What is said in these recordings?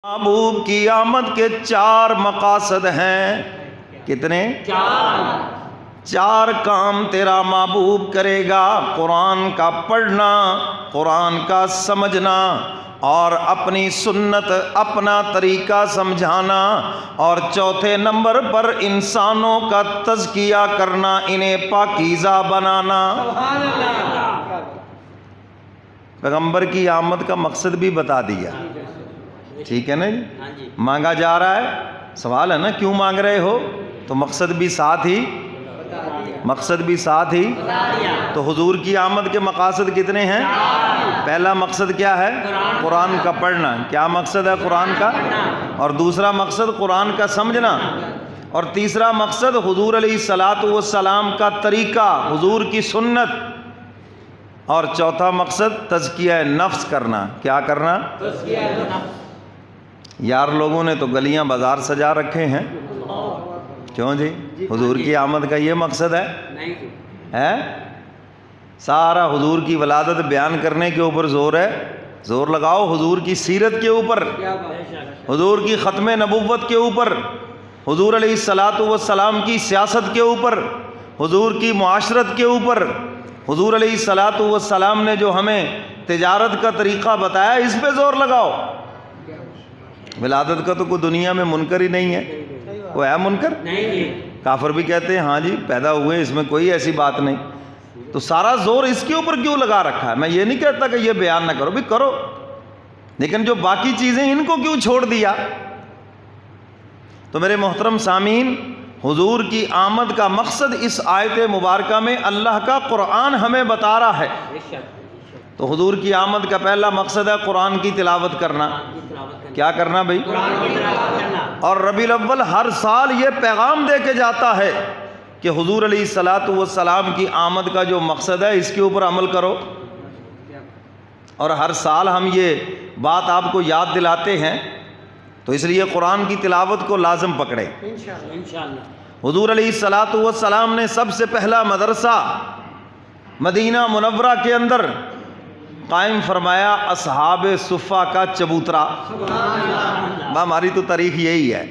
محبوب کی آمد کے 4 مقاصد ہیں۔ کتنے؟ 4 کام تیرا محبوب کرے گا: قرآن کا پڑھنا، قرآن کا سمجھنا، اور اپنی سنت، اپنا طریقہ سمجھانا، اور چوتھے نمبر پر انسانوں کا تزکیہ کرنا، انہیں پاکیزہ بنانا۔ پیغمبر کی آمد کا مقصد بھی بتا دیا، ٹھیک ہے نا جی؟ مانگا جا رہا ہے، سوال ہے نا کیوں مانگ رہے ہو، تو مقصد بھی ساتھ ہی تو حضور کی آمد کے مقاصد کتنے ہیں؟ پہلا مقصد کیا ہے؟ قرآن کا پڑھنا۔ کیا مقصد ہے قرآن کا؟ اور دوسرا مقصد قرآن کا سمجھنا، اور تیسرا مقصد حضور علیہ الصلاۃ والسلام کا طریقہ، حضور کی سنت، اور چوتھا مقصد تزکیہ نفس کرنا۔ کیا کرنا؟ یار لوگوں نے تو گلیاں بازار سجا رکھے ہیں، کیوں جی؟ حضور کی آمد کا یہ مقصد ہے؟ سارا حضور کی ولادت بیان کرنے کے اوپر زور ہے، زور لگاؤ حضور کی سیرت کے اوپر، حضور کی ختم نبوت کے اوپر، حضور علیہ الصلاۃ والسلام کی سیاست کے اوپر، حضور کی معاشرت کے اوپر، حضور علیہ الصلاۃ والسلام نے جو ہمیں تجارت کا طریقہ بتایا، اس پہ زور لگاؤ۔ ولادت کا تو کوئی دنیا میں منکر ہی نہیں ہے، وہ ہے منکر؟ کافر بھی کہتے ہیں ہاں جی پیدا ہوئے، اس میں کوئی ایسی بات نہیں، تو سارا زور اس کے اوپر کیوں لگا رکھا ہے؟ میں یہ نہیں کہتا کہ یہ بیان نہ کرو، بھی کرو، لیکن جو باقی چیزیں ان کو کیوں چھوڑ دیا؟ تو میرے محترم سامعین، حضور کی آمد کا مقصد اس آیت مبارکہ میں اللہ کا قرآن ہمیں بتا رہا ہے۔ تو حضور کی آمد کا پہلا مقصد ہے قرآن کی تلاوت کرنا۔ کیا کرنا بھائی؟ اور ربیع الاول ہر سال یہ پیغام دے کے جاتا ہے کہ حضور علیہ الصلاۃ والسلام کی آمد کا جو مقصد ہے اس کے اوپر عمل کرو، اور ہر سال ہم یہ بات آپ کو یاد دلاتے ہیں، تو اس لیے قرآن کی تلاوت کو لازم پکڑے۔ حضور علیہ الصلاۃ والسلام نے سب سے پہلا مدرسہ مدینہ منورہ کے اندر قائم فرمایا، اصحاب صفہ کا چبوترا۔ ہماری تو تاریخ یہی ہے،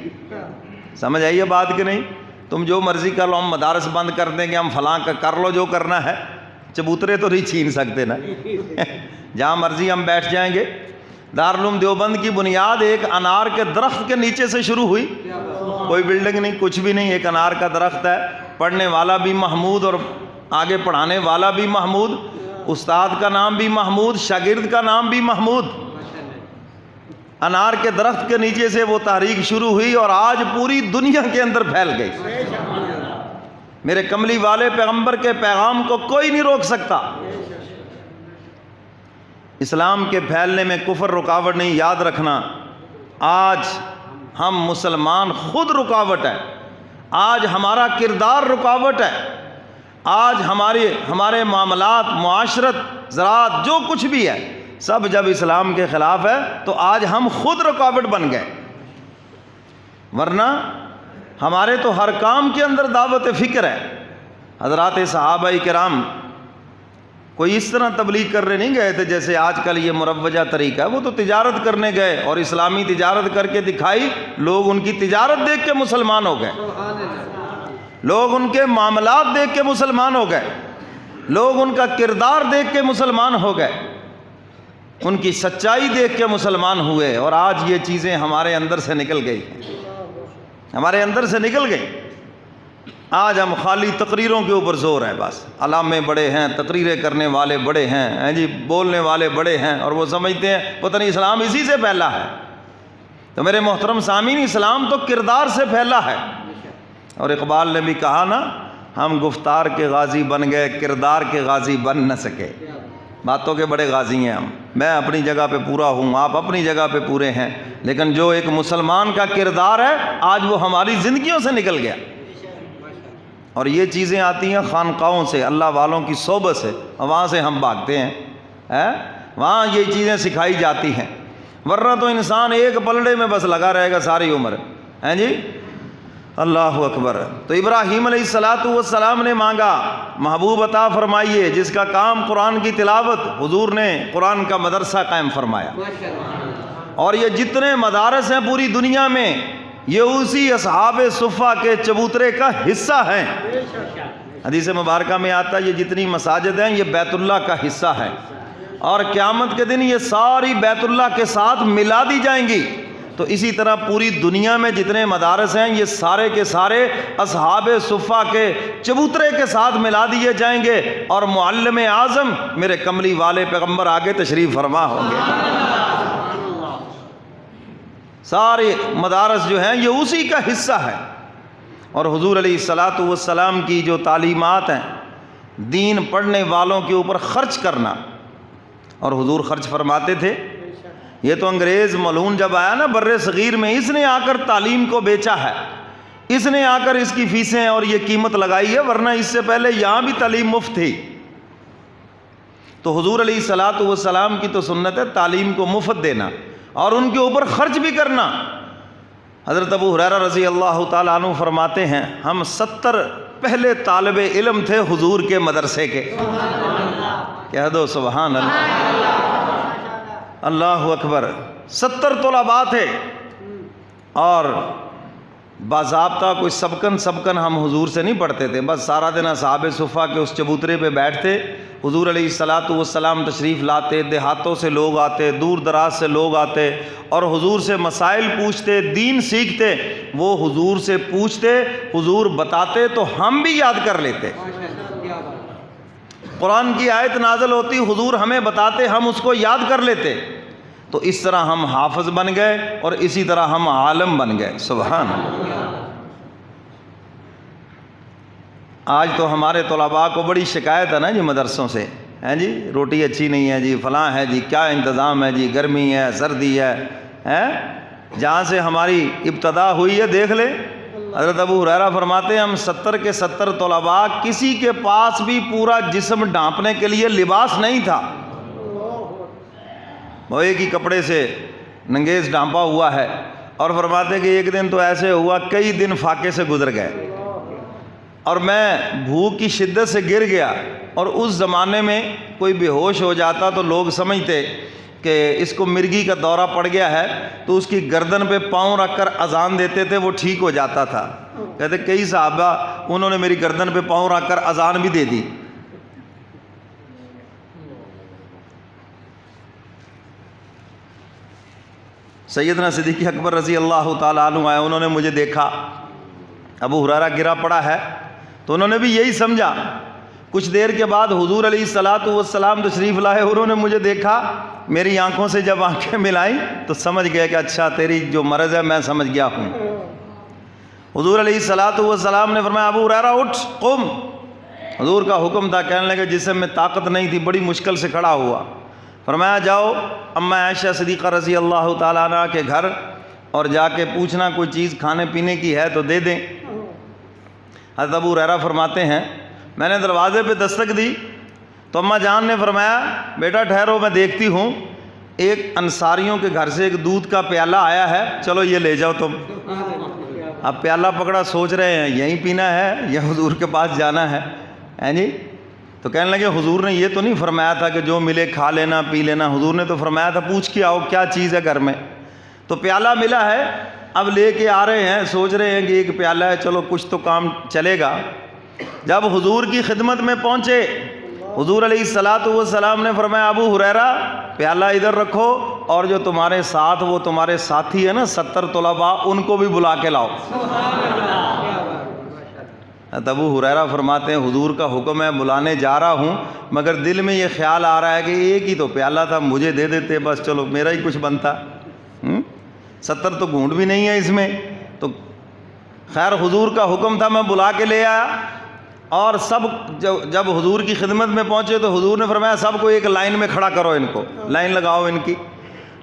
سمجھ آئیے بات کہ نہیں؟ تم جو مرضی کر لو، ہم مدارس بند کر دیں گے، ہم فلاں کر لو جو کرنا ہے، چبوترے تو نہیں چھین سکتے نا۔ جہاں مرضی ہم بیٹھ جائیں گے۔ دارالعلوم دیوبند کی بنیاد ایک انار کے درخت کے نیچے سے شروع ہوئی، کوئی بلڈنگ نہیں، کچھ بھی نہیں، ایک انار کا درخت ہے، پڑھنے والا بھی محمود اور آگے پڑھانے والا بھی محمود، استاد کا نام بھی محمود، شاگرد کا نام بھی محمود۔ انار کے درخت کے نیچے سے وہ تحریک شروع ہوئی اور آج پوری دنیا کے اندر پھیل گئی۔ میرے کملی والے پیغمبر کے پیغام کو کوئی نہیں روک سکتا۔ اسلام کے پھیلنے میں کفر رکاوٹ نہیں، یاد رکھنا، آج ہم مسلمان خود رکاوٹ ہے، آج ہمارا کردار رکاوٹ ہے، آج ہمارے معاملات، معاشرت، زراعت، جو کچھ بھی ہے سب جب اسلام کے خلاف ہے تو آج ہم خود رکاوٹ بن گئے، ورنہ ہمارے تو ہر کام کے اندر دعوت فکر ہے۔ حضرات صحابہ کرام کوئی اس طرح تبلیغ کرنے نہیں گئے تھے جیسے آج کل یہ مروجہ طریقہ ہے، وہ تو تجارت کرنے گئے اور اسلامی تجارت کر کے دکھائی، لوگ ان کی تجارت دیکھ کے مسلمان ہو گئے، لوگ ان کے معاملات دیکھ کے مسلمان ہو گئے، لوگ ان کا کردار دیکھ کے مسلمان ہو گئے، ان کی سچائی دیکھ کے مسلمان ہوئے، اور آج یہ چیزیں ہمارے اندر سے نکل گئی، ہمارے اندر سے نکل گئی۔ آج ہم خالی تقریروں کے اوپر زور ہے، بس علامے بڑے ہیں، تقریریں کرنے والے بڑے ہیں جی، بولنے والے بڑے ہیں، اور وہ سمجھتے ہیں پتہ نہیں اسلام اسی سے پھیلا ہے۔ تو میرے محترم سامعین، اسلام تو کردار سے پھیلا ہے، اور اقبال نے بھی کہا نا، ہم گفتار کے غازی بن گئے، کردار کے غازی بن نہ سکے۔ باتوں کے بڑے غازی ہیں ہم، میں اپنی جگہ پہ پورا ہوں، آپ اپنی جگہ پہ پورے ہیں، لیکن جو ایک مسلمان کا کردار ہے آج وہ ہماری زندگیوں سے نکل گیا، اور یہ چیزیں آتی ہیں خانقاہوں سے، اللہ والوں کی صحبت سے، وہاں سے ہم بھاگتے ہیں، وہاں یہ چیزیں سکھائی جاتی ہیں، ورنہ تو انسان ایک پلڑے میں بس لگا رہے گا ساری عمر، ہیں جی؟ اللہ اکبر۔ تو ابراہیم علیہ الصلاۃ والسلام نے مانگا، محبوب عطا فرمائیے، جس کا کام قرآن کی تلاوت، حضور نے قرآن کا مدرسہ قائم فرمایا، اور یہ جتنے مدارس ہیں پوری دنیا میں یہ اسی اصحاب صفہ کے چبوترے کا حصہ ہیں۔ حدیث مبارکہ میں آتا ہے یہ جتنی مساجد ہیں یہ بیت اللہ کا حصہ ہے، اور قیامت کے دن یہ ساری بیت اللہ کے ساتھ ملا دی جائیں گی۔ تو اسی طرح پوری دنیا میں جتنے مدارس ہیں یہ سارے کے سارے اصحاب صفہ کے چبوترے کے ساتھ ملا دیے جائیں گے، اور معلم اعظم میرے کملی والے پیغمبر آگے تشریف فرما ہوں گے۔ سارے مدارس جو ہیں یہ اسی کا حصہ ہے۔ اور حضور علیہ الصلاۃ والسلام کی جو تعلیمات ہیں دین پڑھنے والوں کے اوپر خرچ کرنا، اور حضور خرچ فرماتے تھے۔ یہ تو انگریز ملعون جب آیا نا بر صغیر میں، اس نے آ کر تعلیم کو بیچا ہے، اس نے آ کر اس کی فیسیں اور یہ قیمت لگائی ہے، ورنہ اس سے پہلے یہاں بھی تعلیم مفت تھی۔ تو حضور علیہ الصلاۃ والسلام کی تو سنت ہے تعلیم کو مفت دینا اور ان کے اوپر خرچ بھی کرنا۔ حضرت ابو ہریرہ رضی اللہ تعالیٰ عنہ فرماتے ہیں ہم 70 پہلے طالب علم تھے حضور کے مدرسے کے۔ کہہ دو سبحان اللہ، اللہ اکبر۔ 70 طلباء تھے، اور باضابطہ کوئی سبکن ہم حضور سے نہیں پڑھتے تھے، بس سارا دن اصحاب صفہ کے اس چبوترے پہ بیٹھتے، حضور علیہ الصلاۃ والسلام تشریف لاتے، دیہاتوں سے لوگ آتے، دور دراز سے لوگ آتے، اور حضور سے مسائل پوچھتے، دین سیکھتے۔ وہ حضور سے پوچھتے، حضور بتاتے تو ہم بھی یاد کر لیتے۔ قرآن کی آیت نازل ہوتی، حضور ہمیں بتاتے، ہم اس کو یاد کر لیتے۔ تو اس طرح ہم حافظ بن گئے، اور اسی طرح ہم عالم بن گئے۔ سبحان اللہ۔ آج تو ہمارے طلباء کو بڑی شکایت ہے نا جی مدرسوں سے، ہیں جی روٹی اچھی نہیں ہے جی، فلاں ہے جی، کیا انتظام ہے جی، گرمی ہے، سردی ہے، جہاں سے ہماری ابتدا ہوئی ہے دیکھ لیں۔ حضرت ابو ہریرہ فرماتے ہیں ہم 70 کے 70 طلباء، کسی کے پاس بھی پورا جسم ڈھانپنے کے لیے لباس نہیں تھا، وہ ایک ہی کپڑے سے ننگیز ڈھانپا ہوا ہے۔ اور فرماتے کہ ایک دن تو ایسے ہوا کئی دن فاقے سے گزر گئے، اور میں بھوک کی شدت سے گر گیا، اور اس زمانے میں کوئی بے ہوش ہو جاتا تو لوگ سمجھتے کہ اس کو مرگی کا دورہ پڑ گیا ہے، تو اس کی گردن پہ پاؤں رکھ کر اذان دیتے تھے، وہ ٹھیک ہو جاتا تھا۔ کہتے کئی صحابہ انہوں نے میری گردن پہ پاؤں رکھ کر اذان بھی دے دی۔ سیدنا صدیق اکبر رضی اللہ تعالیٰ عنہ آئے، انہوں نے مجھے دیکھا ابو ہریرہ گرا پڑا ہے، تو انہوں نے بھی یہی سمجھا۔ کچھ دیر کے بعد حضور علیہ الصلاۃ والسلام تشریف لائے، انہوں نے مجھے دیکھا، میری آنکھوں سے جب آنکھیں ملائیں تو سمجھ گئے کہ اچھا تیری جو مرض ہے میں سمجھ گیا ہوں۔ حضور علیہ الصلاۃ والسلام نے فرمایا ابو ہریرہ اٹھ قم۔ حضور کا حکم تھا، کہنے لگے جسم میں طاقت نہیں تھی، بڑی مشکل سے کھڑا ہوا۔ فرمایا جاؤ اماں عائشہ صدیقہ رضی اللہ تعالیٰ عنہ کے گھر، اور جا کے پوچھنا کوئی چیز کھانے پینے کی ہے تو دے دیں۔ حضرت ابو ہریرہ فرماتے ہیں میں نے دروازے پہ دستک دی تو اماں جان نے فرمایا بیٹا ٹھہرو میں دیکھتی ہوں، ایک انصاریوں کے گھر سے ایک دودھ کا پیالہ آیا ہے، چلو یہ لے جاؤ تم۔ اب پیالہ پکڑا، سوچ رہے ہیں یہیں پینا ہے یا حضور کے پاس جانا ہے، ہیں جی؟ تو کہنے لگے حضور نے یہ تو نہیں فرمایا تھا کہ جو ملے کھا لینا پی لینا، حضور نے تو فرمایا تھا پوچھ کے آؤ کیا چیز ہے گھر میں۔ تو پیالہ ملا ہے، اب لے کے آ رہے ہیں، سوچ رہے ہیں کہ ایک پیالہ ہے، چلو کچھ تو کام چلے گا۔ جب حضور کی خدمت میں پہنچے، حضور علیہ الصلاۃ والسلام نے فرمایا ابو ہریرہ پیالہ ادھر رکھو، اور جو تمہارے ساتھ وہ تمہارے ساتھی ہے نا 70 طلباء، ان کو بھی بلا کے لاؤ۔ ابو ہریرہ فرماتے ہیں حضور کا حکم ہے بلانے جا رہا ہوں، مگر دل میں یہ خیال آ رہا ہے کہ ایک ہی تو پیالہ تھا، مجھے دے دیتے بس، چلو میرا ہی کچھ بنتا، 70 تو گھونٹ بھی نہیں ہے اس میں۔ تو خیر حضور کا حکم تھا، میں بلا کے لے آیا، اور سب جب حضور کی خدمت میں پہنچے تو حضور نے فرمایا سب کو ایک لائن میں کھڑا کرو، ان کو لائن لگاؤ ان کی۔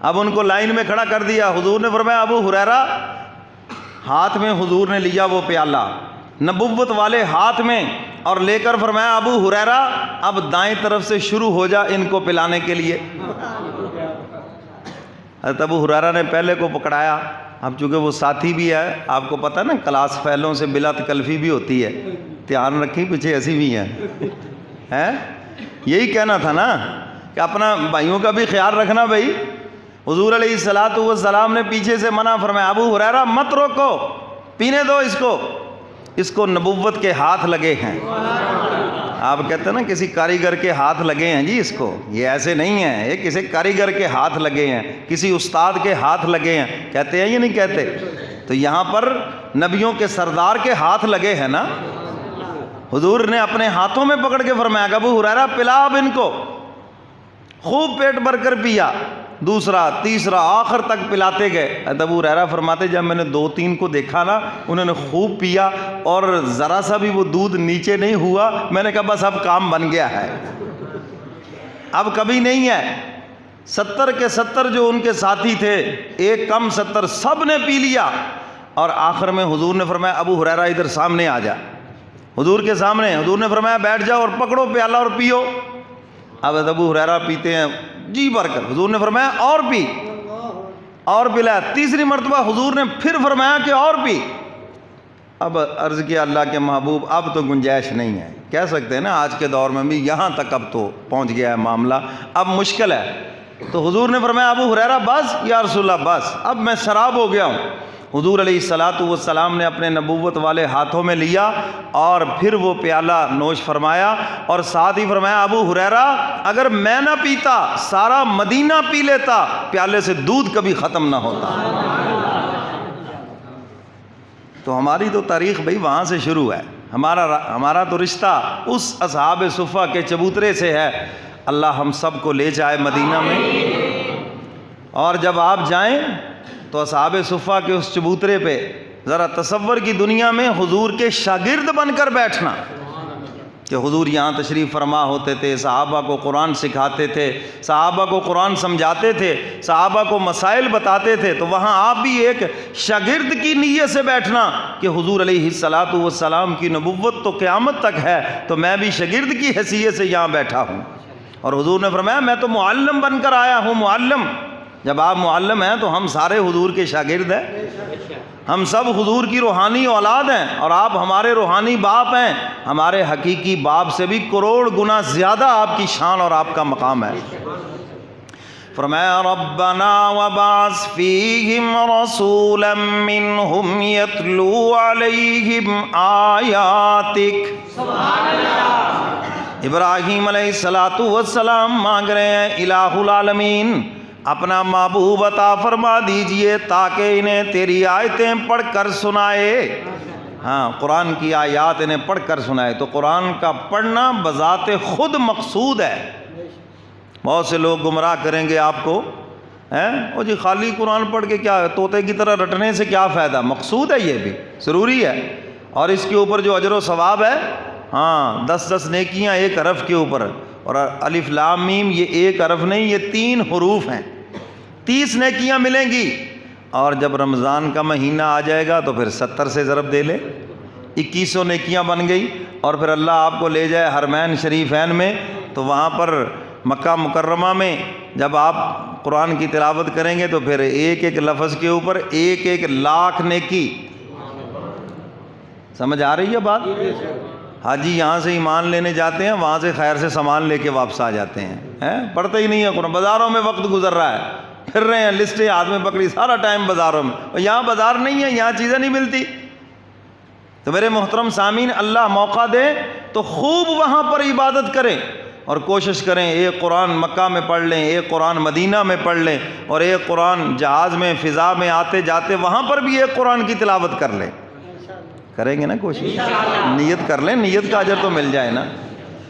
اب ان کو لائن میں کھڑا کر دیا۔ حضور نے فرمایا ابو ہریرہ، ہاتھ میں حضور نے لیا وہ پیالہ نبوت والے ہاتھ میں، اور لے کر فرمایا ابو ہریرہ اب دائیں طرف سے شروع ہو جا ان کو پلانے کے لیے۔ حضرت ابو ہریرہ نے پہلے کو پکڑایا، اب چونکہ وہ ساتھی بھی ہے، آپ کو پتہ ہے نا کلاس فیلوں سے بلا تکلفی بھی ہوتی ہے، دھیان رکھیں پیچھے ایسی بھی ہیں، یہی کہنا تھا نا کہ اپنا بھائیوں کا بھی خیال رکھنا بھائی، حضور علیہ الصلوۃ والسلام نے پیچھے سے منع فرمایا، ابو ہریرہ مت روکو، پینے دو اس کو نبوت کے ہاتھ لگے ہیں۔ آپ کہتے ہیں نا کسی کاریگر کے ہاتھ لگے ہیں جی، اس کو یہ ایسے نہیں ہے، یہ کسی کاریگر کے ہاتھ لگے ہیں، کسی استاد کے ہاتھ لگے ہیں، کہتے ہیں یہ نہیں کہتے؟ تو یہاں پر نبیوں کے سردار کے ہاتھ لگے ہیں نا۔ حضور نے اپنے ہاتھوں میں پکڑ کے فرمایا کہ ابو ہریرہ پلا اب ان کو، خوب پیٹ بھر کر پیا، دوسرا تیسرا آخر تک پلاتے گئے۔ ابو ہریرہ فرماتے جب میں نے 2-3 کو دیکھا نا، انہوں نے خوب پیا اور ذرا سا بھی وہ دودھ نیچے نہیں ہوا، میں نے کہا بس اب کام بن گیا ہے، اب کبھی نہیں ہے۔ 70 کے 70 جو ان کے ساتھی تھے، ایک کم 70 سب نے پی لیا، اور آخر میں حضور نے فرمایا ابو ہریرہ ادھر سامنے آ جا۔ حضور کے سامنے حضور نے فرمایا بیٹھ جاؤ اور پکڑو پیالہ اور پیو۔ اب ابو ہریرہ پیتے ہیں جی بھر کر، حضور نے فرمایا اور پی، اور پلایا۔ تیسری مرتبہ حضور نے پھر فرمایا کہ اور پی۔ اب عرض کیا اللہ کے محبوب اب تو گنجائش نہیں ہے، کہہ سکتے ہیں نا آج کے دور میں بھی یہاں تک اب تو پہنچ گیا ہے معاملہ، اب مشکل ہے۔ تو حضور نے فرمایا ابو ہریرہ بس یا رسول اللہ بس، اب میں شراب ہو گیا ہوں۔ حضور علیہ الصلوۃ والسلام نے اپنے نبوت والے ہاتھوں میں لیا اور پھر وہ پیالہ نوش فرمایا، اور ساتھ ہی فرمایا ابو ہریرہ اگر میں نہ پیتا سارا مدینہ پی لیتا، پیالے سے دودھ کبھی ختم نہ ہوتا۔ تو ہماری تو تاریخ بھئی وہاں سے شروع ہے، ہمارا تو رشتہ اس اصحاب صفہ کے چبوترے سے ہے۔ اللہ ہم سب کو لے جائے مدینہ میں، اور جب آپ جائیں تو اصحاب صفہ کے اس چبوترے پہ ذرا تصور کی دنیا میں حضور کے شاگرد بن کر بیٹھنا، کہ حضور یہاں تشریف فرما ہوتے تھے، صحابہ کو قرآن سکھاتے تھے، صحابہ کو قرآن سمجھاتے تھے، صحابہ کو مسائل بتاتے تھے، تو وہاں آپ بھی ایک شاگرد کی نیت سے بیٹھنا کہ حضور علیہ الصلوۃ والسلام کی نبوت تو قیامت تک ہے، تو میں بھی شاگرد کی حیثیت سے یہاں بیٹھا ہوں۔ اور حضور نے فرمایا میں تو معلم بن کر آیا ہوں، معلم۔ جب آپ معلم ہیں تو ہم سارے حضور کے شاگرد ہیں، ہم سب حضور کی روحانی اولاد ہیں، اور آپ ہمارے روحانی باپ ہیں، ہمارے حقیقی باپ سے بھی کروڑ گنا زیادہ آپ کی شان اور آپ کا مقام ہے۔ فرمایا ربنا وبعث فیہم رسولا منہم یتلو علیہم آیاتک۔ سبحان اللہ۔ ابراہیم علیہ السلام مانگ رہے ہیں الہ العالمین اپنا محبوب عطا فرما دیجئے تاکہ انہیں تیری آیتیں پڑھ کر سنائے۔ ہاں، قرآن کی آیات انہیں پڑھ کر سنائے۔ تو قرآن کا پڑھنا بذات خود مقصود ہے۔ بہت سے لوگ گمراہ کریں گے آپ کو، او جی خالی قرآن پڑھ کے کیا، طوطے کی طرح رٹنے سے کیا فائدہ؟ مقصود ہے، یہ بھی ضروری ہے، اور اس کے اوپر جو اجر و ثواب ہے، ہاں 10 نیکیاں ایک حرف کے اوپر، اور الف لام میم یہ ایک حرف نہیں، یہ 3 حروف ہیں، 30 نیکیاں ملیں گی۔ اور جب رمضان کا مہینہ آ جائے گا تو پھر 70 سے ضرب دے لے، 2100 نیکیاں بن گئی۔ اور پھر اللہ آپ کو لے جائے حرمین شریفین میں، تو وہاں پر مکہ مکرمہ میں جب آپ قرآن کی تلاوت کریں گے تو پھر ایک ایک لفظ کے اوپر 1 لاکھ نیکی۔ سمجھ آ رہی ہے بات؟ حاجی یہاں سے ایمان لینے جاتے ہیں، وہاں سے خیر سے سامان لے کے واپس آ جاتے ہیں، پڑھتے ہی نہیں ہے قرآن، بازاروں میں وقت گزر رہا ہے، پھر رہے ہیں، لسٹیں ہاتھ میں پکڑی، سارا ٹائم بازاروں میں، اور یہاں بازار نہیں ہے، یہاں چیزیں نہیں ملتی۔ تو میرے محترم سامعین، اللہ موقع دے تو خوب وہاں پر عبادت کریں، اور کوشش کریں ایک قرآن مکہ میں پڑھ لیں، ایک قرآن مدینہ میں پڑھ لیں، اور ایک قرآن جہاز میں فضا میں آتے جاتے وہاں پر بھی ایک قرآن کی تلاوت کر لیں۔ کریں گے نا کوشش؟ نیت کر لیں، نیت کا اجر تو مل جائے نا۔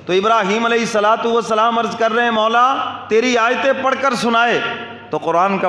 تو ابراہیم علیہ الصلوۃ والسلام عرض کر رہے ہیں مولا تیری آیتیں پڑھ کر سنائے، تو قرآن کا